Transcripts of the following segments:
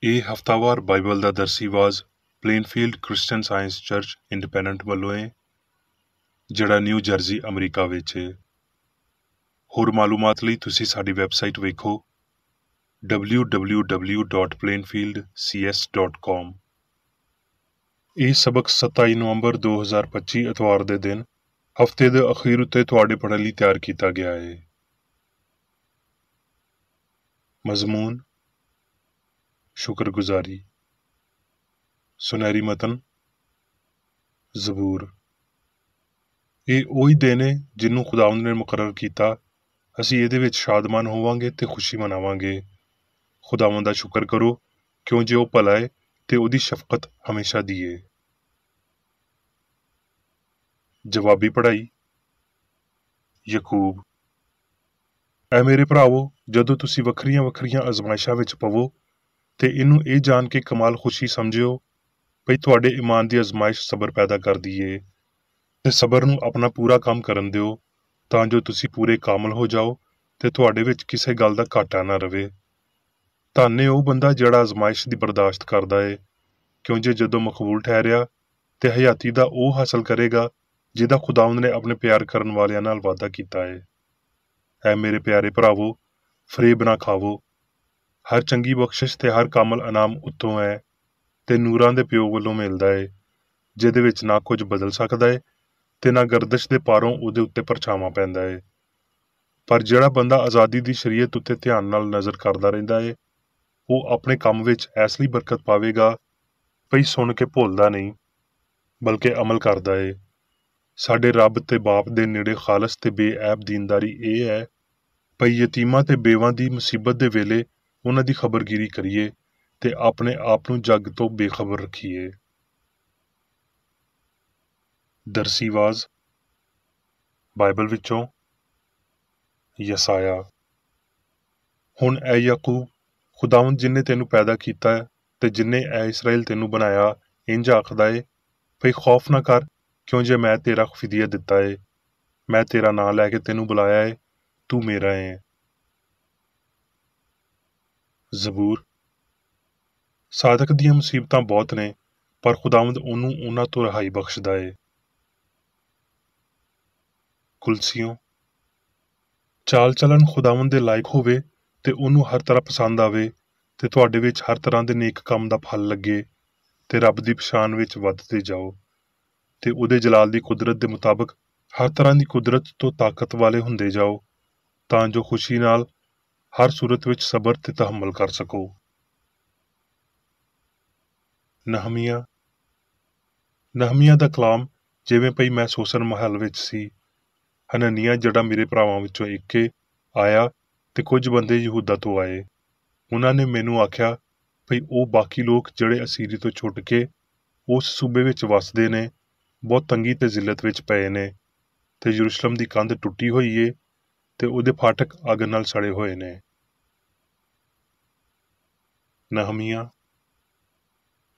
ਇਹ ਹਫ਼ਤਾਵਾਰ ਬਾਈਬਲ ਦਾ ਦਰਸੀ was Plainfield Christian Science Church Independent ਵੱਲੋਂ ਹੈ, ਜਿਹੜਾ ਨਿਊ ਜਰਸੀ ਅਮਰੀਕਾ ਵਿੱਚ ਹੈ। ਹੋਰ ਮਾਲੂਮਾਤ ਲਈ ਤੁਸੀਂ ਸਾਡੀ ਵੈਬਸਾਈਟ ਵੇਖੋ www.plainfieldcs.com। ਇਹ ਸਬਕ 27 ਨਵੰਬਰ 2025 ਐਤਵਾਰ ਦੇ ਦਿਨ ਹਫ਼ਤੇ ਦੇ ਅਖੀਰ ਉੱਤੇ ਤੁਹਾਡੇ ਪੜ੍ਹਨ ਲਈ ਤਿਆਰ ਕੀਤਾ ਗਿਆ ਹੈ। ਮਜ਼ਮੂਨ ਸ਼ੁਕਰਗੁਜ਼ਾਰੀ। ਸੁਨਹਿਰੀ ਮਤਨ ਜ਼ਬੂਰ। ਇਹ ਉਹੀ ਦਿਨ ਹੈ ਜਿਹਨੂੰ ਖੁਦਾਵੰਦ ਨੇ ਮੁਕਰਰ ਕੀਤਾ। ਅਸੀਂ ਇਹਦੇ ਵਿੱਚ ਸ਼ਾਦਮਾਨ ਹੋਵਾਂਗੇ ਤੇ ਖੁਸ਼ੀ ਮਨਾਵਾਂਗੇ। ਖੁਦਾਵੰਦ ਦਾ ਸ਼ੁਕਰ ਕਰੋ, ਕਿਉਂ ਜੇ ਉਹ ਭਲਾ ਹੈ ਤੇ ਉਹਦੀ ਸ਼ਫਕਤ ਹਮੇਸ਼ਾ ਦੀ ਹੈ। ਜਵਾਬੀ ਪੜ੍ਹਾਈ। ਯਕੂਬ। ਐ ਮੇਰੇ ਭਰਾਵੋ, ਜਦੋਂ ਤੁਸੀਂ ਵੱਖਰੀਆਂ ਵੱਖਰੀਆਂ ਅਜ਼ਮਾਇਸ਼ਾਂ ਵਿੱਚ ਪਵੋ ਤੇ ਇਹਨੂੰ ਇਹ ਜਾਣ ਕੇ ਕਮਾਲ ਖੁਸ਼ੀ ਸਮਝਿਓ ਭਈ ਤੁਹਾਡੇ ਈਮਾਨ ਦੀ ਅਜ਼ਮਾਇਸ਼ ਸਬਰ ਪੈਦਾ ਕਰਦੀ ਏ, ਤੇ ਸਬਰ ਨੂੰ ਆਪਣਾ ਪੂਰਾ ਕੰਮ ਕਰਨ ਦਿਓ, ਤਾਂ ਜੋ ਤੁਸੀਂ ਪੂਰੇ ਕਾਮਲ ਹੋ ਜਾਓ ਤੇ ਤੁਹਾਡੇ ਵਿੱਚ ਕਿਸੇ ਗੱਲ ਦਾ ਘਾਟਾ ਨਾ ਰਵੇ। ਧੰਨ ਏ ਉਹ ਬੰਦਾ ਜਿਹੜਾ ਅਜ਼ਮਾਇਸ਼ ਦੀ ਬਰਦਾਸ਼ਤ ਕਰਦਾ ਏ, ਕਿਉਂ ਜੇ ਜਦੋਂ ਮਕਬੂਲ ਠਹਿਰਿਆ ਤੇ ਹਯਾਤੀ ਦਾ ਉਹ ਹਾਸਲ ਕਰੇਗਾ ਜਿਹਦਾ ਖੁਦਾਵੰਦ ਨੇ ਆਪਣੇ ਪਿਆਰ ਕਰਨ ਵਾਲਿਆਂ ਨਾਲ ਵਾਅਦਾ ਕੀਤਾ ਏ। ਐ ਮੇਰੇ ਪਿਆਰੇ ਭਰਾਵੋ, ਫਰੇਬ ਨਾ ਖਾਵੋ। ਹਰ ਚੰਗੀ ਬਖਸ਼ਿਸ਼ ਤੇ ਹਰ ਕਾਮਲ ਇਨਾਮ ਉੱਤੋਂ ਹੈ ਤੇ ਨੂਰਾਂ ਦੇ ਪਿਓ ਵੱਲੋਂ ਮਿਲਦਾ ਏ, ਜਿਹਦੇ ਵਿੱਚ ਨਾ ਕੁਝ ਬਦਲ ਸਕਦਾ ਏ ਤੇ ਨਾ ਗਰਦਸ਼ ਦੇ ਪਾਰੋਂ ਉਹਦੇ ਉੱਤੇ ਪਰਛਾਵਾਂ ਪੈਂਦਾ ਏ। ਪਰ ਜਿਹੜਾ ਬੰਦਾ ਆਜ਼ਾਦੀ ਦੀ ਸ਼ਰੀਅਤ ਉੱਤੇ ਧਿਆਨ ਨਾਲ ਨਜ਼ਰ ਕਰਦਾ ਰਹਿੰਦਾ ਏ, ਉਹ ਆਪਣੇ ਕੰਮ ਵਿੱਚ ਐਸ ਲਈ ਬਰਕਤ ਪਾਵੇਗਾ ਭਈ ਸੁਣ ਕੇ ਭੁੱਲਦਾ ਨਹੀਂ, ਬਲਕਿ ਅਮਲ ਕਰਦਾ ਏ। ਸਾਡੇ ਰੱਬ ਤੇ ਬਾਪ ਦੇ ਨੇੜੇ ਖਾਲਸ ਤੇ ਬੇਐਬ ਦੀਨਦਾਰੀ ਇਹ ਹੈ ਭਈ ਯਤੀਮਾਂ ਤੇ ਬੇਵਾਂ ਦੀ ਮੁਸੀਬਤ ਦੇ ਵੇਲੇ ਉਹਨਾਂ ਦੀ ਖਬਰਗੀਰੀ ਕਰੀਏ ਤੇ ਆਪਣੇ ਆਪ ਨੂੰ ਜੱਗ ਤੋਂ ਬੇਖਬਰ ਰੱਖੀਏ। ਦਰਸੀ ਵਾਜ਼ ਬਾਈਬਲ ਵਿੱਚੋਂ ਯਸਾਇਆ। ਹੁਣ ਐ ਯਾਕੂਬ, ਖੁਦਾਵੰਦ ਜਿਨ੍ਹੇ ਤੈਨੂੰ ਪੈਦਾ ਕੀਤਾ ਤੇ ਜਿਨ੍ਹੇ ਐ ਇਸਰਾਏਲ ਤੈਨੂੰ ਬਣਾਇਆ, ਇੰਝ ਆਖਦਾ ਏ ਭਈ ਖੌਫ ਨਾ ਕਰ, ਕਿਉਂ ਜੇ ਮੈਂ ਤੇਰਾ ਫਿਦਿਆ ਦਿੱਤਾ ਏ। ਮੈਂ ਤੇਰਾ ਨਾਂ ਲੈ ਕੇ ਤੈਨੂੰ ਬੁਲਾਇਆ ਏ, ਤੂੰ ਮੇਰਾ ਏ। ਜ਼ਬੂਰ। ਸਾਦਕ ਦੀਆਂ ਮੁਸੀਬਤਾਂ ਬਹੁਤ ਨੇ, ਪਰ ਖੁਦਾਵੰਦ ਉਹਨੂੰ ਉਹਨਾਂ ਤੋਂ ਰਿਹਾਈ ਬਖਸ਼ਦਾ ਏ। ਕੁਲਸੀਓਂ। ਚਾਲ ਚਲਨ ਖੁਦਾਵੰਦ ਦੇ ਲਾਇਕ ਹੋਵੇ ਤੇ ਉਹਨੂੰ ਹਰ ਤਰ੍ਹਾਂ ਪਸੰਦ ਆਵੇ ਤੇ ਤੁਹਾਡੇ ਵਿੱਚ ਹਰ ਤਰ੍ਹਾਂ ਦੇ ਨੇਕ ਕੰਮ ਦਾ ਫਲ ਲੱਗੇ ਤੇ ਰੱਬ ਦੀ ਪਛਾਣ ਵਿੱਚ ਵੱਧਦੇ ਜਾਓ ਤੇ ਉਹਦੇ ਜਲਾਲ ਦੀ ਕੁਦਰਤ ਦੇ ਮੁਤਾਬਕ ਹਰ ਤਰ੍ਹਾਂ ਦੀ ਕੁਦਰਤ ਤੋਂ ਤਾਕਤ ਵਾਲੇ ਹੁੰਦੇ ਜਾਓ, ਤਾਂ ਜੋ ਖੁਸ਼ੀ ਨਾਲ ਹਰ ਸੂਰਤ ਵਿੱਚ ਸਬਰ ਤੇ ਤਹੱਮਲ ਕਰ ਸਕੋ। ਨਹਮੀਆ। ਨਹਮੀਆ ਦਾ ਕਲਾਮ। ਜਿਵੇਂ ਭਈ ਮੈਂ ਸੋਸਨ ਮਹੱਲ ਵਿੱਚ ਸੀ, ਹਨਨੀਆ ਜਿਹੜਾ ਮੇਰੇ ਭਰਾਵਾਂ ਵਿੱਚੋਂ ਇੱਕ ਏ ਆਇਆ ਤੇ ਕੁਝ ਬੰਦੇ ਯਹੂਦਾ ਤੋਂ ਆਏ। ਉਹਨਾਂ ਨੇ ਮੈਨੂੰ ਆਖਿਆ ਭਈ ਉਹ ਬਾਕੀ ਲੋਕ ਜਿਹੜੇ ਅਸੀਰੀ ਤੋਂ ਛੁੱਟ ਕੇ ਉਸ ਸੂਬੇ ਵਿੱਚ ਵਸਦੇ ਨੇ, ਬਹੁਤ ਤੰਗੀ ਤੇ ਜ਼ਿਲਤ ਵਿੱਚ ਪਏ ਨੇ, ਤੇ ਯਰੂਸ਼ਲਮ ਦੀ ਕੰਧ ਟੁੱਟੀ ਹੋਈ ਏ ਤੇ ਉਹਦੇ ਫਾਟਕ ਅੱਗ ਨਾਲ ਸੜੇ ਹੋਏ ਨੇ। ਨਹਮੀਆ।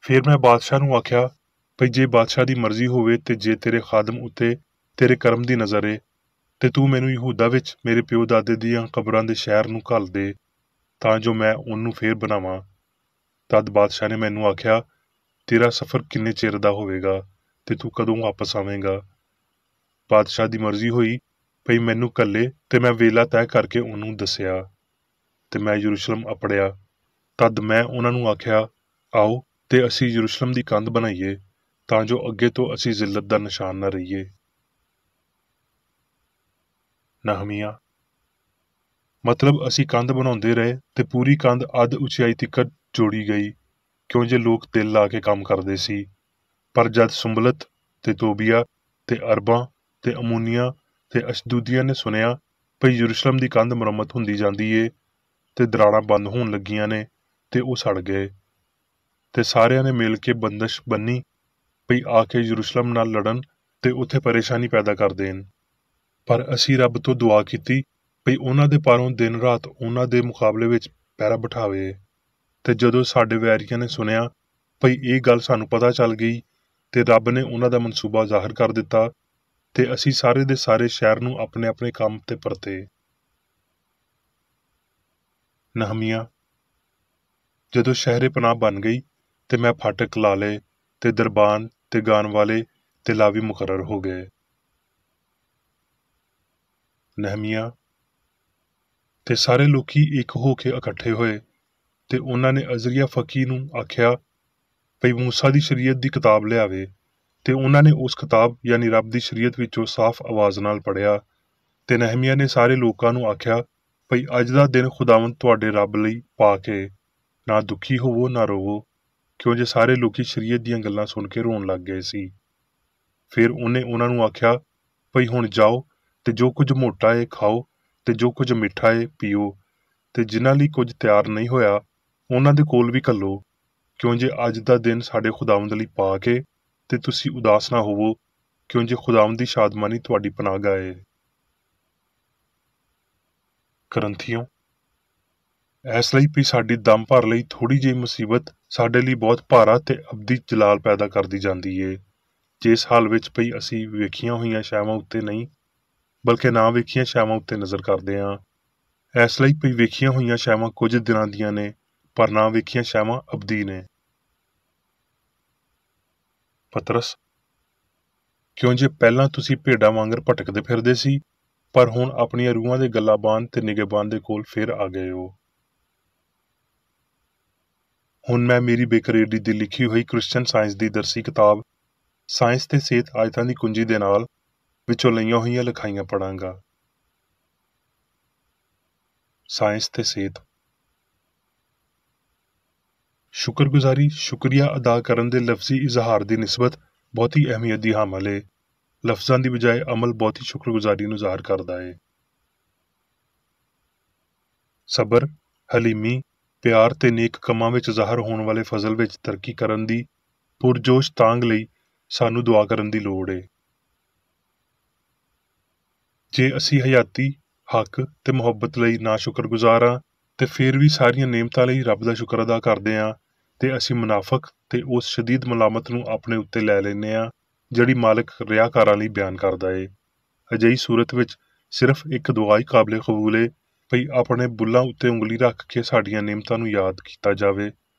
ਫਿਰ ਮੈਂ ਬਾਦਸ਼ਾਹ ਨੂੰ ਆਖਿਆ ਭਈ ਜੇ ਬਾਦਸ਼ਾਹ ਦੀ ਮਰਜ਼ੀ ਹੋਵੇ ਤੇ ਜੇ ਤੇਰੇ ਖਾਦਮ ਉੱਤੇ ਤੇਰੇ ਕਰਮ ਦੀ ਨਜ਼ਰ ਏ ਤੇ ਤੂੰ ਮੈਨੂੰ ਯਹੂਦਾ ਵਿੱਚ ਮੇਰੇ ਪਿਓ ਦਾਦੇ ਦੀਆਂ ਕਬਰਾਂ ਦੇ ਸ਼ਹਿਰ ਨੂੰ ਘੱਲ ਦੇ, ਤਾਂ ਜੋ ਮੈਂ ਉਹਨੂੰ ਫੇਰ ਬਣਾਵਾਂ। ਤਦ ਬਾਦਸ਼ਾਹ ਨੇ ਮੈਨੂੰ ਆਖਿਆ, ਤੇਰਾ ਸਫ਼ਰ ਕਿੰਨੇ ਚਿਰ ਦਾ ਹੋਵੇਗਾ ਤੇ ਤੂੰ ਕਦੋਂ ਵਾਪਸ ਆਵੇਂਗਾ। ਬਾਦਸ਼ਾਹ ਦੀ ਮਰਜ਼ੀ ਹੋਈ ਭਈ ਮੈਨੂੰ ਘੱਲੇ ਤੇ ਮੈਂ ਵੇਲਾ ਤੈਅ ਕਰਕੇ ਉਹਨੂੰ ਦੱਸਿਆ ਤੇ ਮੈਂ ਯਰੂਸ਼ਲਮ ਅੱਪੜਿਆ। ਤਦ ਮੈਂ ਉਹਨਾਂ ਨੂੰ ਆਖਿਆ, ਆਓ ਤੇ ਅਸੀਂ ਯਰੂਸ਼ਲਮ ਦੀ ਕੰਧ ਬਣਾਈਏ, ਤਾਂ ਜੋ ਅੱਗੇ ਤੋਂ ਅਸੀਂ ਜ਼ਿਲਤ ਦਾ ਨਿਸ਼ਾਨ ਨਾ ਰਹੀਏ। ਨਹਮੀਆ। ਮਤਲਬ ਅਸੀਂ ਕੰਧ ਬਣਾਉਂਦੇ ਰਹੇ ਤੇ ਪੂਰੀ ਕੰਧ ਅੱਧ ਉਚਾਈ ਤੀਕਰ ਜੋੜੀ ਗਈ, ਕਿਉਂ ਜੇ ਲੋਕ ਦਿਲ ਲਾ ਕੇ ਕੰਮ ਕਰਦੇ ਸੀ। ਪਰ ਜਦ ਸੁੰਬਲਤ ਤੇ ਤੋਬੀਆ ਤੇ ਅਰਬਾਂ ਤੇ ਅਮੂਨੀਆਂ ਤੇ ਅਸ਼ਦੂਦੀਆਂ ਨੇ ਸੁਣਿਆ ਭਈ ਯਰੂਸ਼ਲਮ ਦੀ ਕੰਧ ਮੁਰੰਮਤ ਹੁੰਦੀ ਜਾਂਦੀ ਏ ਤੇ ਦਰਾੜਾਂ ਬੰਦ ਹੋਣ ਲੱਗੀਆਂ ਨੇ, ਤੇ ਉਹ ਸੜ ਗਏ ਤੇ ਸਾਰਿਆਂ ਨੇ ਮਿਲ ਕੇ ਬੰਦਸ਼ ਬੰਨੀ ਭਈ ਆ ਕੇ ਯਰੂਸ਼ਲਮ ਨਾਲ ਲੜਨ ਤੇ ਉੱਥੇ ਪਰੇਸ਼ਾਨੀ ਪੈਦਾ ਕਰ ਦੇਣ। ਪਰ ਅਸੀਂ ਰੱਬ ਤੋਂ ਦੁਆ ਕੀਤੀ ਭਈ ਉਹਨਾਂ ਦੇ ਪਾਰੋਂ ਦਿਨ ਰਾਤ ਉਹਨਾਂ ਦੇ ਮੁਕਾਬਲੇ ਵਿੱਚ ਪਹਿਰਾ ਬਿਠਾਵੇ। ਤੇ ਜਦੋਂ ਸਾਡੇ ਵੈਰੀਆਂ ਨੇ ਸੁਣਿਆ ਭਈ ਇਹ ਗੱਲ ਸਾਨੂੰ ਪਤਾ ਚੱਲ ਗਈ ਤੇ ਰੱਬ ਨੇ ਉਹਨਾਂ ਦਾ ਮਨਸੂਬਾ ਜ਼ਾਹਰ ਕਰ ਦਿੱਤਾ ਤੇ ਅਸੀਂ ਸਾਰੇ ਦੇ ਸਾਰੇ ਸ਼ਹਿਰ ਨੂੰ ਆਪਣੇ ਆਪਣੇ ਕੰਮ ਤੇ ਪਰਤੇ। ਨਹਮੀਆ। ਜਦੋਂ ਸ਼ਹਿਰੇ ਪਨਾਹ ਬਣ ਗਈ ਤੇ ਮੈਂ ਫਾਟਕ ਲਾ ਲਏ ਤੇ ਦਰਬਾਨ ਤੇ ਗਾਣ ਵਾਲੇ ਤੇ ਲਾਵੀ ਮੁਕਰਰ ਹੋ ਗਏ। ਨਹਿਮੀਆ ਤੇ ਸਾਰੇ ਲੋਕੀ ਇੱਕ ਹੋ ਕੇ ਇਕੱਠੇ ਹੋਏ ਤੇ ਉਹਨਾਂ ਨੇ ਅਜ਼ਰੀਆ ਫਕੀ ਨੂੰ ਆਖਿਆ ਭਈ ਮੂਸਾ ਦੀ ਸ਼ਰੀਅਤ ਦੀ ਕਿਤਾਬ ਲਿਆਵੇ, ਤੇ ਉਹਨਾਂ ਨੇ ਉਸ ਕਿਤਾਬ ਯਾਨੀ ਰੱਬ ਦੀ ਸ਼ਰੀਅਤ ਵਿੱਚੋਂ ਸਾਫ਼ ਆਵਾਜ਼ ਨਾਲ ਪੜ੍ਹਿਆ। ਤੇ ਨਹਿਮੀਆ ਨੇ ਸਾਰੇ ਲੋਕਾਂ ਨੂੰ ਆਖਿਆ ਭਈ ਅੱਜ ਦਾ ਦਿਨ ਖੁਦਾਵੰਦ ਤੁਹਾਡੇ ਰੱਬ ਲਈ ਪਾ ਕੇ ਨਾ ਦੁਖੀ ਹੋਵੋ ਨਾ ਰੋਵੋ, ਕਿਉਂ ਜੇ ਸਾਰੇ ਲੋਕੀ ਸ਼ਰੀਅਤ ਦੀਆਂ ਗੱਲਾਂ ਸੁਣ ਕੇ ਰੋਣ ਲੱਗ ਗਏ ਸੀ। ਫਿਰ ਉਹਨੇ ਉਹਨਾਂ ਨੂੰ ਆਖਿਆ ਭਈ ਹੁਣ ਜਾਓ ਤੇ ਜੋ ਕੁਝ ਮੋਟਾ ਏ ਖਾਓ ਤੇ ਜੋ ਕੁਝ ਮਿੱਠਾ ਏ ਪੀਓ, ਤੇ ਜਿਨ੍ਹਾਂ ਲਈ ਕੁਝ ਤਿਆਰ ਨਹੀਂ ਹੋਇਆ ਉਹਨਾਂ ਦੇ ਕੋਲ ਵੀ ਘੱਲੋ, ਕਿਉਂ ਜੇ ਅੱਜ ਦਾ ਦਿਨ ਸਾਡੇ ਖੁਦਾਵੰਦ ਲਈ ਪਾ ਕੇ ਤੇ ਤੁਸੀਂ ਉਦਾਸ ਨਾ ਹੋਵੋ, ਕਿਉਂ ਜੇ ਖੁਦਾਵੰਦ ਦੀ ਸ਼ਾਦਮਾਨੀ ਤੁਹਾਡੀ ਪਨਾਹ ਗਾਏ। ਕਰੰਥੀਓ ਇਸ ਲਈ ਵੀ ਸਾਡੀ ਦਮ ਭਰ ਲਈ ਥੋੜੀ ਜਿਹੀ ਮੁਸੀਬਤ ਸਾਡੇ ਲਈ ਬਹੁਤ ਭਾਰਾ ਤੇ ਅਬਦੀ ਜਲਾਲ ਪੈਦਾ ਕਰਦੀ ਜਾਂਦੀ ਏ, ਜਿਸ ਹਾਲ ਵਿੱਚ ਪਈ ਅਸੀਂ ਵੇਖੀਆਂ ਹੋਈਆਂ ਸ਼ੈਵਾਂ ਉੱਤੇ ਨਹੀਂ ਬਲਕਿ ਨਾ ਵੇਖੀਆਂ ਸ਼ੈਵਾਂ ਉੱਤੇ ਨਜ਼ਰ ਕਰਦੇ ਹਾਂ। ਇਸ ਲਈ ਪਈ ਵੇਖੀਆਂ ਹੋਈਆਂ ਸ਼ੈਵਾਂ ਕੁਝ ਦਿਨਾਂ ਦੀਆਂ ਨੇ, ਪਰ ਨਾ ਵੇਖੀਆਂ ਸ਼ੈਵਾਂ ਅਬਦੀ ਨੇ। ਪਤਰਸ ਕਿਉਂ ਜੇ ਪਹਿਲਾਂ ਤੁਸੀਂ ਭੇਡਾਂ ਵਾਂਗਰ ਭਟਕਦੇ ਫਿਰਦੇ ਸੀ, ਪਰ ਹੁਣ ਆਪਣੀਆਂ ਰੂਹਾਂ ਦੇ ਗੱਲਾਬਾਨ ਤੇ ਨਿਗਹਬਾਨ ਦੇ ਕੋਲ ਫਿਰ ਆ ਗਏ ਹੋ। ਹੁਣ ਮੈਂ ਮੇਰੀ ਬੇਕਰੇਡੀ ਦੀ ਲਿਖੀ ਹੋਈ ਕ੍ਰਿਸਚਨ ਸਾਇੰਸ ਦੀ ਦਰਸੀ ਕਿਤਾਬ ਸਾਇੰਸ ਤੇ ਸਿਹਤ ਆਇਤਾਂ ਦੀ ਕੁੰਜੀ ਦੇ ਨਾਲ ਵਿੱਚੋਂ ਲਈਆਂ ਹੋਈਆਂ ਲਿਖਾਈਆਂ ਪੜਾਂਗਾ। ਸਾਇੰਸ ਤੇ ਸਿਹਤ। ਸ਼ੁਕਰਗੁਜ਼ਾਰੀ ਸ਼ੁਕਰੀਆ ਅਦਾ ਕਰਨ ਦੇ ਲਫ਼ਜ਼ੀ ਇਜ਼ਹਾਰ ਦੀ ਨਿਸਬਤ ਬਹੁਤੀ ਅਹਿਮੀਅਤ ਦੀ ਹਾਮਲ ਏ। ਲਫ਼ਜ਼ਾਂ ਦੀ ਬਜਾਏ ਅਮਲ ਬਹੁਤੀ ਸ਼ੁਕਰਗੁਜ਼ਾਰੀ ਨੂੰ ਜ਼ਾਹਰ ਕਰਦਾ ਏ। ਸਬਰ, ਹਲੀਮੀ, ਪਿਆਰ ਤੇ ਨੇਕ ਕੰਮਾਂ ਵਿੱਚ ਜ਼ਾਹਰ ਹੋਣ ਵਾਲੇ ਫਜ਼ਲ ਵਿੱਚ ਤਰੱਕੀ ਕਰਨ ਦੀ ਪੁਰਜੋਸ਼ ਤਾਂਘ ਲਈ ਸਾਨੂੰ ਦੁਆ ਕਰਨ ਦੀ ਲੋੜ ਏ। ਜੇ ਅਸੀਂ ਹਯਾਤੀ, ਹੱਕ ਤੇ ਮੁਹੱਬਤ ਲਈ ਨਾ ਸ਼ੁਕਰਗੁਜ਼ਾਰ ਹਾਂ ਤੇ ਫਿਰ ਵੀ ਸਾਰੀਆਂ ਨੇਮਤਾਂ ਲਈ ਰੱਬ ਦਾ ਸ਼ੁਕਰ ਅਦਾ ਕਰਦੇ ਹਾਂ, ਤੇ ਅਸੀਂ ਮੁਨਾਫਕ ਤੇ ਉਸ ਸ਼ਦੀਦ ਮਲਾਮਤ ਨੂੰ ਆਪਣੇ ਉੱਤੇ ਲੈ ਲੈਂਦੇ ਹਾਂ ਜਿਹੜੀ ਮਾਲਕ ਰਿਆਕਾਰਾਂ ਲਈ ਬਿਆਨ ਕਰਦਾ ਏ। ਅਜਿਹੀ ਸੂਰਤ ਵਿੱਚ ਸਿਰਫ ਇੱਕ ਦੁਆ ਹੀ ਕਾਬਲੇ ਕਬੂਲ ਏ ਭਈ ਆਪਣੇ ਬੁੱਲਾਂ ਉੱਤੇ ਉਂਗਲੀ ਰੱਖ ਕੇ ਸਾਡੀਆਂ ਨੇਮਤਾਂ ਨੂੰ ਯਾਦ ਕੀਤਾ ਜਾਵੇ,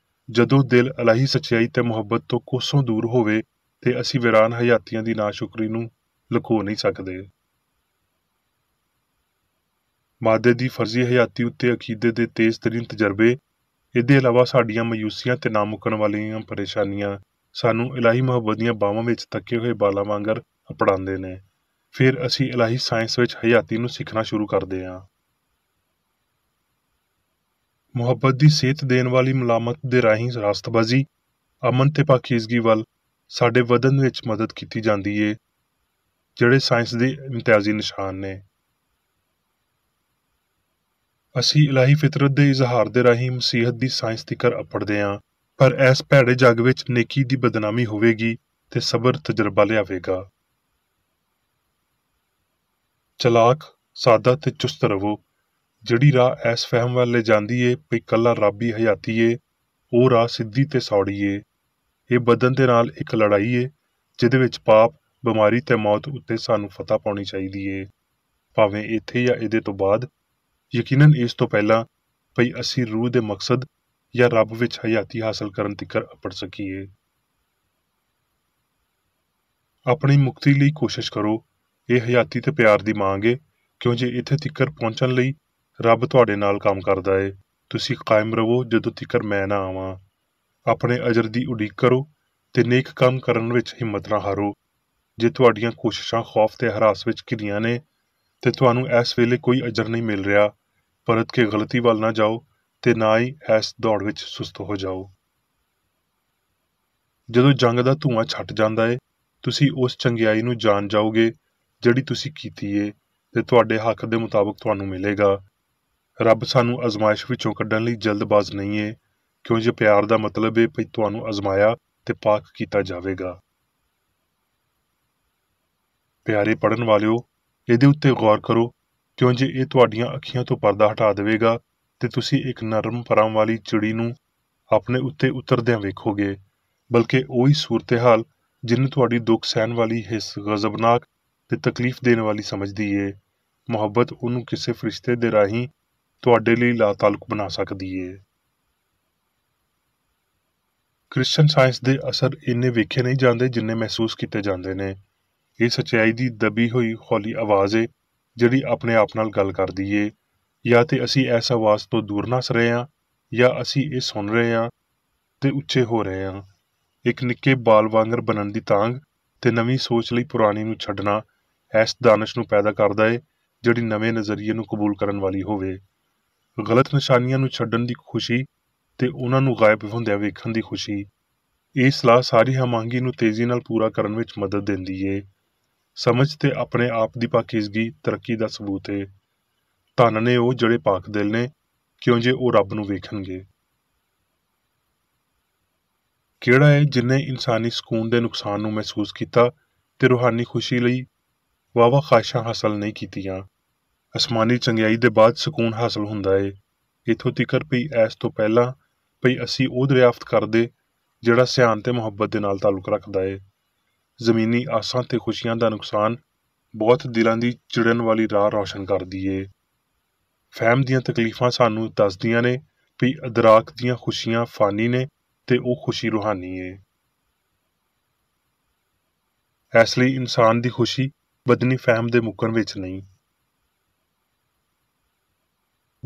ਜਦੋਂ ਦਿਲ ਇਲਾਹੀ ਸੱਚਾਈ ਤੇ ਮੁਹੱਬਤ ਤੋਂ ਕੋਸੋਂ ਦੂਰ ਹੋਵੇ ਤੇ ਅਸੀਂ ਵੀਰਾਨ ਹਯਾਤੀਆਂ ਦੀ ਨਾਸ਼ੁਕਰੀ ਨੂੰ ਲੁਕੋ ਨਹੀਂ ਸਕਦੇ। ਮਾਦੇ ਦੀ ਫਰਜ਼ੀ ਹਯਾਤੀ ਉੱਤੇ ਅਕੀਦੇ ਦੇ ਤੇਜ਼ ਤਰੀਨ ਤਜਰਬੇ, ਇਹਦੇ ਇਲਾਵਾ ਸਾਡੀਆਂ ਮਾਯੂਸੀਆਂ ਤੇ ਨਾ ਮੁੱਕਣ ਵਾਲੀਆਂ ਪਰੇਸ਼ਾਨੀਆਂ ਸਾਨੂੰ ਇਲਾਹੀ ਮੁਹੱਬਤ ਦੀਆਂ ਬਾਹਾਂ ਵਿੱਚ ਤੱਕੇ ਹੋਏ ਬਾਲਾਂ ਵਾਂਗਰ ਅਪੜਾਉਂਦੇ ਨੇ। ਫਿਰ ਅਸੀਂ ਇਲਾਹੀ ਸਾਇੰਸ ਵਿੱਚ ਹਯਾਤੀ ਨੂੰ ਸਿੱਖਣਾ ਸ਼ੁਰੂ ਕਰਦੇ ਹਾਂ। ਮੁਹੱਬਤ ਦੀ ਸੇਧ ਦੇਣ ਵਾਲੀ ਮੁਲਾਮਤ ਦੇ ਰਾਹੀਂ ਰਾਸਤਬਾਜ਼ੀ, ਅਮਨ ਤੇ ਪਾਕੀਜ਼ਗੀ ਵੱਲ ਸਾਡੇ ਵਧਣ ਵਿੱਚ ਮਦਦ ਕੀਤੀ ਜਾਂਦੀ ਏ, ਜਿਹੜੇ ਸਾਇੰਸ ਦੇ ਇਮਤਿਆਜ਼ੀ ਨਿਸ਼ਾਨ ਨੇ। ਅਸੀਂ ਇਲਾਹੀ ਫਿਤਰਤ ਦੇ ਇਜ਼ਹਾਰ ਦੇ ਰਾਹੀਂ ਮਸੀਹਤ ਦੀ ਸਾਇੰਸ ਤਿਕਰ ਅਪੜਦੇ ਹਾਂ, ਪਰ ਇਸ ਭੈੜੇ ਜੱਗ ਵਿੱਚ ਨੇਕੀ ਦੀ ਬਦਨਾਮੀ ਹੋਵੇਗੀ ਤੇ ਸਬਰ ਤਜਰਬਾ ਲਿਆਵੇਗਾ। ਚਲਾਕ, ਸਾਦਾ ਤੇ ਚੁਸਤ ਰਵੋ। ਜਿਹੜੀ ਰਾਹ ਇਸ ਫਹਿਮ ਵੱਲ ਲੈ ਜਾਂਦੀ ਏ ਵੀ ਕੱਲਾ ਰੱਬ ਹੀ ਹਯਾਤੀ ਏ, ਉਹ ਰਾਹ ਸਿੱਧੀ ਤੇ ਸੌੜੀ ਏ। ਇਹ ਬਦਨ ਦੇ ਨਾਲ ਇੱਕ ਲੜਾਈ ਏ ਜਿਹਦੇ ਵਿੱਚ ਪਾਪ, ਬਿਮਾਰੀ ਤੇ ਮੌਤ ਉੱਤੇ ਸਾਨੂੰ ਫਤਹ ਪਾਉਣੀ ਚਾਹੀਦੀ ਏ, ਭਾਵੇਂ ਇੱਥੇ ਜਾਂ ਇਹਦੇ ਤੋਂ ਬਾਅਦ, ਯਕੀਨਨ ਇਸ ਤੋਂ ਪਹਿਲਾਂ ਭਈ ਅਸੀਂ ਰੂਹ ਦੇ ਮਕਸਦ ਜਾਂ ਰੱਬ ਵਿੱਚ ਹਯਾਤੀ ਹਾਸਲ ਕਰਨ ਤਿਕਰ ਅਪੜ ਸਕੀਏ। ਆਪਣੀ ਮੁਕਤੀ ਲਈ ਕੋਸ਼ਿਸ਼ ਕਰੋ। ਇਹ ਹਯਾਤੀ ਤੇ ਪਿਆਰ ਦੀ ਮੰਗ ਏ, ਕਿਉਂ ਜੇ ਇੱਥੇ ਤਿਕਰ ਪਹੁੰਚਣ ਲਈ ਰੱਬ ਤੁਹਾਡੇ ਨਾਲ ਕੰਮ ਕਰਦਾ ਏ। ਤੁਸੀਂ ਕਾਇਮ ਰਵੋ ਜਦੋਂ ਤਿਕਰ ਮੈਂ ਨਾ ਆਵਾਂ। ਆਪਣੇ ਅਜਰ ਦੀ ਉਡੀਕ ਕਰੋ ਤੇ ਨੇਕ ਕੰਮ ਕਰਨ ਵਿੱਚ ਹਿੰਮਤ ਨਾ ਹਾਰੋ। ਜੇ ਤੁਹਾਡੀਆਂ ਕੋਸ਼ਿਸ਼ਾਂ ਖੌਫ ਤੇ ਹਰਾਸ ਵਿੱਚ ਘਿਰੀਆਂ ਨੇ ਤੇ ਤੁਹਾਨੂੰ ਇਸ ਵੇਲੇ ਕੋਈ ਅਜਰ ਨਹੀਂ ਮਿਲ ਰਿਹਾ, ਪਰਤ ਕੇ ਗਲਤੀ ਵੱਲ ਨਾ ਜਾਓ ਤੇ ਨਾ ਹੀ ਇਸ ਦੌੜ ਵਿੱਚ ਸੁਸਤ ਹੋ ਜਾਓ। ਜਦੋਂ ਜੰਗ ਦਾ ਧੂੰਆਂ ਛੱਟ ਜਾਂਦਾ ਏ, ਤੁਸੀਂ ਉਸ ਚੰਗਿਆਈ ਨੂੰ ਜਾਣ ਜਾਓਗੇ ਜਿਹੜੀ ਤੁਸੀਂ ਕੀਤੀ ਏ ਤੇ ਤੁਹਾਡੇ ਹੱਕ ਦੇ ਮੁਤਾਬਕ ਤੁਹਾਨੂੰ ਮਿਲੇਗਾ। ਰੱਬ ਸਾਨੂੰ ਅਜ਼ਮਾਇਸ਼ ਵਿੱਚੋਂ ਕੱਢਣ ਲਈ ਜਲਦਬਾਜ਼ ਨਹੀਂ ਏ, ਕਿਉਂ ਜੇ ਪਿਆਰ ਦਾ ਮਤਲਬ ਏ ਭਈ ਤੁਹਾਨੂੰ ਅਜ਼ਮਾਇਆ ਤੇ ਪਾਕ ਕੀਤਾ ਜਾਵੇਗਾ। ਪਿਆਰੇ ਪੜ੍ਹਨ ਵਾਲਿਓ, ਇਹਦੇ ਉੱਤੇ ਗੌਰ ਕਰੋ, ਕਿਉਂ ਜੇ ਇਹ ਤੁਹਾਡੀਆਂ ਅੱਖੀਆਂ ਤੋਂ ਪਰਦਾ ਹਟਾ ਦੇਵੇਗਾ ਤੇ ਤੁਸੀਂ ਇੱਕ ਨਰਮ ਪਰਾਂ ਵਾਲੀ ਚਿੜੀ ਨੂੰ ਆਪਣੇ ਉੱਤੇ ਉਤਰਦਿਆਂ ਵੇਖੋਗੇ, ਬਲਕਿ ਉਹੀ ਸੂਰਤ-ਏ-ਹਾਲ ਜਿਹਨੂੰ ਤੁਹਾਡੀ ਦੁੱਖ ਸਹਿਣ ਵਾਲੀ ਹਿੱਸ ਗਜ਼ਬਨਾਕ ਤੇ ਤਕਲੀਫ ਦੇਣ ਵਾਲੀ ਸਮਝਦੀ ਏ, ਮੁਹੱਬਤ ਉਹਨੂੰ ਕਿਸੇ ਫਰਿਸ਼ਤੇ ਦੇ ਰਾਹੀਂ ਤੁਹਾਡੇ ਲਈ ਲਾਤਾਲੁਕ ਬਣਾ ਸਕਦੀ ਏ। ਕ੍ਰਿਸਚਨ ਸਾਇੰਸ ਦੇ ਅਸਰ ਇੰਨੇ ਵੇਖੇ ਨਹੀਂ ਜਾਂਦੇ ਜਿੰਨੇ ਮਹਿਸੂਸ ਕੀਤੇ ਜਾਂਦੇ ਨੇ। ਇਹ ਸੱਚਾਈ ਦੀ ਦਬੀ ਹੋਈ ਹੌਲੀ ਆਵਾਜ਼ ਏ ਜਿਹੜੀ ਆਪਣੇ ਆਪ ਨਾਲ ਗੱਲ ਕਰਦੀ ਏ। ਜਾਂ ਤੇ ਅਸੀਂ ਇਸ ਆਵਾਜ਼ ਤੋਂ ਦੂਰ ਨੱਸ ਰਹੇ ਹਾਂ, ਜਾਂ ਅਸੀਂ ਇਹ ਸੁਣ ਰਹੇ ਹਾਂ ਤੇ ਉੱਚੇ ਹੋ ਰਹੇ ਹਾਂ। ਇੱਕ ਨਿੱਕੇ ਬਾਲ ਵਾਂਗਰ ਬਣਨ ਦੀ ਤਾਂਘ ਤੇ ਨਵੀਂ ਸੋਚ ਲਈ ਪੁਰਾਣੀ ਨੂੰ ਛੱਡਣਾ ਇਸ ਦਾਨਸ਼ ਨੂੰ ਪੈਦਾ ਕਰਦਾ ਏ ਜਿਹੜੀ ਨਵੇਂ ਨਜ਼ਰੀਏ ਨੂੰ ਕਬੂਲ ਕਰਨ ਵਾਲੀ ਹੋਵੇ। ਗਲਤ ਨਿਸ਼ਾਨੀਆਂ ਨੂੰ ਛੱਡਣ ਦੀ ਖੁਸ਼ੀ ਤੇ ਉਹਨਾਂ ਨੂੰ ਗਾਇਬ ਹੁੰਦਿਆਂ ਵੇਖਣ ਦੀ ਖੁਸ਼ੀ। ਇਹ ਸਲਾਹ ਸਾਰੀ ਹਮਾਂਗੀ ਨੂੰ ਤੇਜ਼ੀ ਨਾਲ ਪੂਰਾ ਕਰਨ ਵਿੱਚ ਮਦਦ ਦਿੰਦੀ ਏ। ਸਮਝ ਤੇ ਆਪਣੇ ਆਪ ਦੀ ਪਾਕੀਜ਼ਗੀ ਤਰੱਕੀ ਦਾ ਸਬੂਤ ਏ। ਧੰਨ ਨੇ ਉਹ ਜਿਹੜੇ ਪਾਕ ਦਿਲ ਨੇ, ਕਿਉਂ ਜੇ ਉਹ ਰੱਬ ਨੂੰ ਵੇਖਣਗੇ। ਕਿਹੜਾ ਹੈ ਜਿਨ੍ਹਾਂ ਇਨਸਾਨੀ ਸਕੂਨ ਦੇ ਨੁਕਸਾਨ ਨੂੰ ਮਹਿਸੂਸ ਕੀਤਾ ਤੇ ਰੂਹਾਨੀ ਖੁਸ਼ੀ ਲਈ ਵਾਹਵਾ ਖਾਹਿਸ਼ਾਂ ਹਾਸਲ ਨਹੀਂ ਕੀਤੀਆਂ। ਅਸਮਾਨੀ ਚੰਗਿਆਈ ਦੇ ਬਾਅਦ ਸਕੂਨ ਹਾਸਲ ਹੁੰਦਾ ਏ। ਇੱਥੋਂ ਤੀਕਰ ਪਈ ਇਸ ਤੋਂ ਪਹਿਲਾਂ ਪਈ ਅਸੀਂ ਉਹ ਦਰਿਆਫਤ ਕਰਦੇ ਜਿਹੜਾ ਸਿਆਣ ਤੇ ਮੁਹੱਬਤ ਦੇ ਨਾਲ ਤਾਲੁਕ ਰੱਖਦਾ ਏ। ਜ਼ਮੀਨੀ ਆਸਾਂ ਤੇ ਖੁਸ਼ੀਆਂ ਦਾ ਨੁਕਸਾਨ ਬਹੁਤ ਦਿਲਾਂ ਦੀ ਚਿੜਨ ਵਾਲੀ ਰਾਹ ਰੌਸ਼ਨ ਕਰਦੀ ਏ। ਫਹਿਮ ਦੀਆਂ ਤਕਲੀਫਾਂ ਸਾਨੂੰ ਦੱਸਦੀਆਂ ਨੇ ਵੀ ਅਦਰਾਕ ਦੀਆਂ ਖੁਸ਼ੀਆਂ ਫਾਨੀ ਨੇ ਤੇ ਉਹ ਖੁਸ਼ੀ ਰੂਹਾਨੀ ਏ। ਇਸ ਲਈ ਇਨਸਾਨ ਦੀ ਖੁਸ਼ੀ ਬਦਨੀ ਫਹਿਮ ਦੇ ਮੁੱਕਣ ਵਿੱਚ ਨਹੀਂ।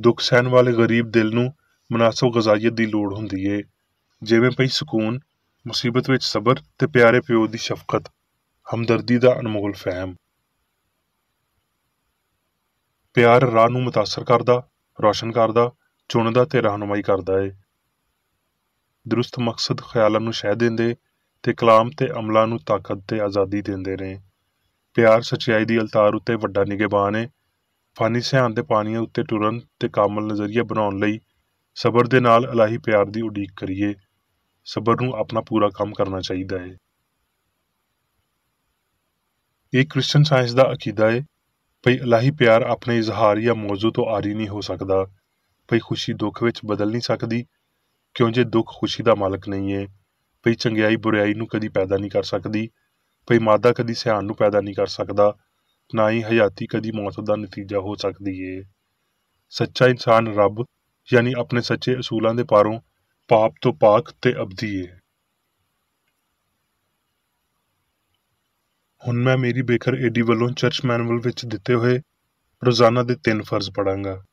ਦੁੱਖ ਸਹਿਣ ਵਾਲੇ ਗਰੀਬ ਦਿਲ ਨੂੰ ਮੁਨਾਸਬ ਗ਼ਜ਼ਾਈਅਤ ਦੀ ਲੋੜ ਹੁੰਦੀ ਏ। ਜਿਵੇਂ ਪਈ ਸਕੂਨ, ਮੁਸੀਬਤ ਵਿੱਚ ਸਬਰ ਤੇ ਪਿਆਰੇ ਪਿਓ ਦੀ ਸ਼ਫਕਤ, ਹਮਦਰਦੀ ਦਾ ਅਨਮੋਲ ਫਹਿਮ। ਪਿਆਰ ਰਾਹ ਨੂੰ ਮੁਤਾਸਰ ਕਰਦਾ, ਰੌਸ਼ਨ ਕਰਦਾ, ਚੁਣਦਾ ਤੇ ਰਹਿਨੁਮਾਈ ਕਰਦਾ ਏ। ਦਰੁਸਤ ਮਕਸਦ ਖਿਆਲਾਂ ਨੂੰ ਸ਼ਹਿ ਦਿੰਦੇ ਤੇ ਕਲਾਮ ਤੇ ਅਮਲਾਂ ਨੂੰ ਤਾਕਤ ਤੇ ਆਜ਼ਾਦੀ ਦਿੰਦੇ ਨੇ। ਪਿਆਰ ਸੱਚਾਈ ਦੀ ਅਲਤਾਰ ਉੱਤੇ ਵੱਡਾ ਨਿਗਹਿਬਾਨ ਏ। ਫਾਨੀ ਸਿਆਣ ਦੇ ਪਾਣੀਆਂ ਉੱਤੇ ਟੁਰਨ ਤੇ ਕਾਮਲ ਨਜ਼ਰੀਆ ਬਣਾਉਣ ਲਈ ਸਬਰ ਦੇ ਨਾਲ ਇਲਾਹੀ ਪਿਆਰ ਦੀ ਉਡੀਕ ਕਰੀਏ। ਸਬਰ ਨੂੰ ਆਪਣਾ ਪੂਰਾ ਕੰਮ ਕਰਨਾ ਚਾਹੀਦਾ ਏ। ਇਹ ਕ੍ਰਿਸਚਨ ਸਾਇੰਸ ਦਾ ਅਕੀਦਾ ਏ ਭਈ ਇਲਾਹੀ ਪਿਆਰ ਆਪਣੇ ਇਜ਼ਹਾਰ ਜਾਂ ਮੌਜੂ ਤੋਂ ਆਰੀ ਨਹੀਂ ਹੋ ਸਕਦਾ। ਭਈ ਖੁਸ਼ੀ ਦੁੱਖ ਵਿੱਚ ਬਦਲ ਨਹੀਂ ਸਕਦੀ, ਕਿਉਂ ਜੇ ਦੁੱਖ ਖੁਸ਼ੀ ਦਾ ਮਾਲਕ ਨਹੀਂ ਏ। ਭਈ ਚੰਗਿਆਈ ਬੁਰਿਆਈ ਨੂੰ ਕਦੀ ਪੈਦਾ ਨਹੀਂ ਕਰ ਸਕਦੀ। ਭਈ ਮਾਦਾ ਕਦੀ ਸਿਆਣ ਨੂੰ ਪੈਦਾ ਨਹੀਂ ਕਰ ਸਕਦਾ। ਨਾ ਹੀ ਹਯਾਤੀ ਕਦੀ ਮੌਤ ਦਾ ਨਤੀਜਾ ਹੋ ਸਕਦੀ ਏ। ਸੱਚਾ ਇਨਸਾਨ ਰੱਬ ਯਾਨੀ ਆਪਣੇ ਸੱਚੇ ਅਸੂਲਾਂ ਦੇ ਪਾਰੋਂ ਪਾਪ ਤੋਂ ਪਾਕ ਤੇ ਅਬਦੀ ਏ। ਹੁਣ ਮੈਂ ਮੇਰੀ ਬੇਖਰ ਏਡੀ ਵੱਲੋਂ ਚਰਚ ਮੈਨੂਅਲ ਵਿੱਚ ਦਿੱਤੇ ਹੋਏ ਰੋਜ਼ਾਨਾ ਦੇ 3 ਫਰਜ਼ ਪੜਾਂਗਾ।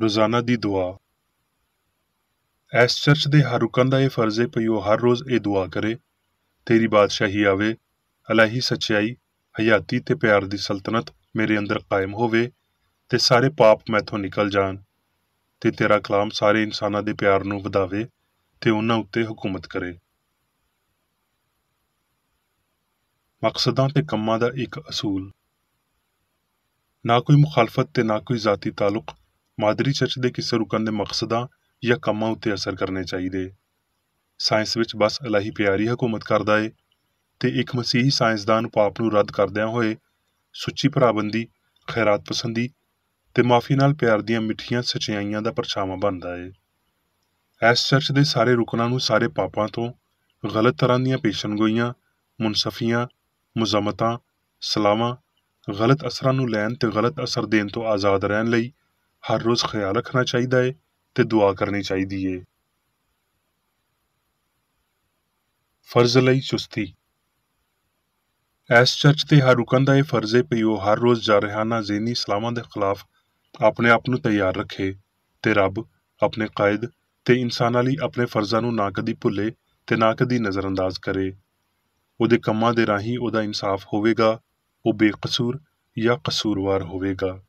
ਰੋਜ਼ਾਨਾ ਦੀ ਦੁਆ। ਇਸ ਚਰਚ ਦੇ ਹਰ ਰੁਕਨ ਦਾ ਇਹ ਫਰਜ਼ ਏ ਭਈ ਉਹ ਹਰ ਰੋਜ਼ ਇਹ ਦੁਆ ਕਰੇ, ਤੇਰੀ ਬਾਦਸ਼ਾਹੀ ਆਵੇ, ਇਲਾਹੀ ਸੱਚਾਈ, ਹਯਾਤੀ ਤੇ ਪਿਆਰ ਦੀ ਸਲਤਨਤ ਮੇਰੇ ਅੰਦਰ ਕਾਇਮ ਹੋਵੇ ਤੇ ਸਾਰੇ ਪਾਪ ਮੈਥੋਂ ਨਿਕਲ ਜਾਣ ਤੇ ਤੇਰਾ ਕਲਾਮ ਸਾਰੇ ਇਨਸਾਨਾਂ ਦੇ ਪਿਆਰ ਨੂੰ ਵਧਾਵੇ ਤੇ ਉਹਨਾਂ ਉੱਤੇ ਹਕੂਮਤ ਕਰੇ। ਮਕਸਦਾਂ ਤੇ ਕੰਮਾਂ ਦਾ ਇੱਕ ਅਸੂਲ। ਨਾ ਕੋਈ ਮੁਖਾਲਫਤ ਤੇ ਨਾ ਕੋਈ ਜ਼ਾਤੀ ਤਾਲੁਕ ਮਾਦਰੀ ਚਰਚ ਦੇ ਕਿਸੇ ਰੁਕਨ ਦੇ ਮਕਸਦਾਂ ਜਾਂ ਕੰਮਾਂ ਉੱਤੇ ਅਸਰ ਕਰਨੇ ਚਾਹੀਦੇ। ਸਾਇੰਸ ਵਿੱਚ ਬਸ ਇਲਾਹੀ ਪਿਆਰ ਹੀ ਹਕੂਮਤ ਕਰਦਾ ਏ ਤੇ ਇੱਕ ਮਸੀਹੀ ਸਾਇੰਸਦਾਨ ਪਾਪ ਨੂੰ ਰੱਦ ਕਰਦਿਆਂ ਹੋਏ ਸੁੱਚੀ ਭਰਾਬੰਦੀ, ਖੈਰਾਤ ਪਸੰਦੀ ਤੇ ਮਾਫੀ ਨਾਲ ਪਿਆਰ ਦੀਆਂ ਮਿੱਠੀਆਂ ਸਚਾਈਆਂ ਦਾ ਪਰਛਾਵਾਂ ਬਣਦਾ ਏ। ਇਸ ਚਰਚ ਦੇ ਸਾਰੇ ਰੁਕਨਾਂ ਨੂੰ ਸਾਰੇ ਪਾਪਾਂ ਤੋਂ, ਗਲਤ ਤਰ੍ਹਾਂ ਦੀਆਂ ਪੇਸ਼ਨਗੋਈਆਂ, ਮੁਨਸਫੀਆਂ, ਮੁਜ਼ਮਤਾਂ, ਸਲਾਵਾਂ, ਗਲਤ ਅਸਰਾਂ ਨੂੰ ਲੈਣ ਤੇ ਗਲਤ ਅਸਰ ਦੇਣ ਤੋਂ ਆਜ਼ਾਦ ਰਹਿਣ ਲਈ ਹਰ ਰੋਜ਼ ਖਿਆਲ ਰੱਖਣਾ ਚਾਹੀਦਾ ਏ ਤੇ ਦੁਆ ਕਰਨੀ ਚਾਹੀਦੀ ਏ। ਫਰਜ਼ ਲਈ ਚੁਸਤੀ। ਇਸ ਚਰਚ ਦੇ ਹਰ ਰੁਕਨ ਦਾ ਇਹ ਫਰਜ਼ ਏ ਭਈ ਉਹ ਹਰ ਰੋਜ਼ ਜਾਰਹਾਨਾ ਜ਼ਹਿਨੀ ਸਲਾਮਾਂ ਦੇ ਖਿਲਾਫ ਆਪਣੇ ਆਪ ਨੂੰ ਤਿਆਰ ਰੱਖੇ ਤੇ ਰੱਬ, ਆਪਣੇ ਕਾਇਦ ਤੇ ਇਨਸਾਨਾਂ ਲਈ ਆਪਣੇ ਫਰਜ਼ਾਂ ਨੂੰ ਨਾ ਕਦੀ ਭੁੱਲੇ ਤੇ ਨਾ ਕਦੀ ਨਜ਼ਰਅੰਦਾਜ਼ ਕਰੇ। ਉਹਦੇ ਕੰਮਾਂ ਦੇ ਰਾਹੀਂ ਉਹਦਾ ਇਨਸਾਫ ਹੋਵੇਗਾ, ਉਹ ਬੇਕਸੂਰ ਜਾਂ ਕਸੂਰਵਾਰ ਹੋਵੇਗਾ।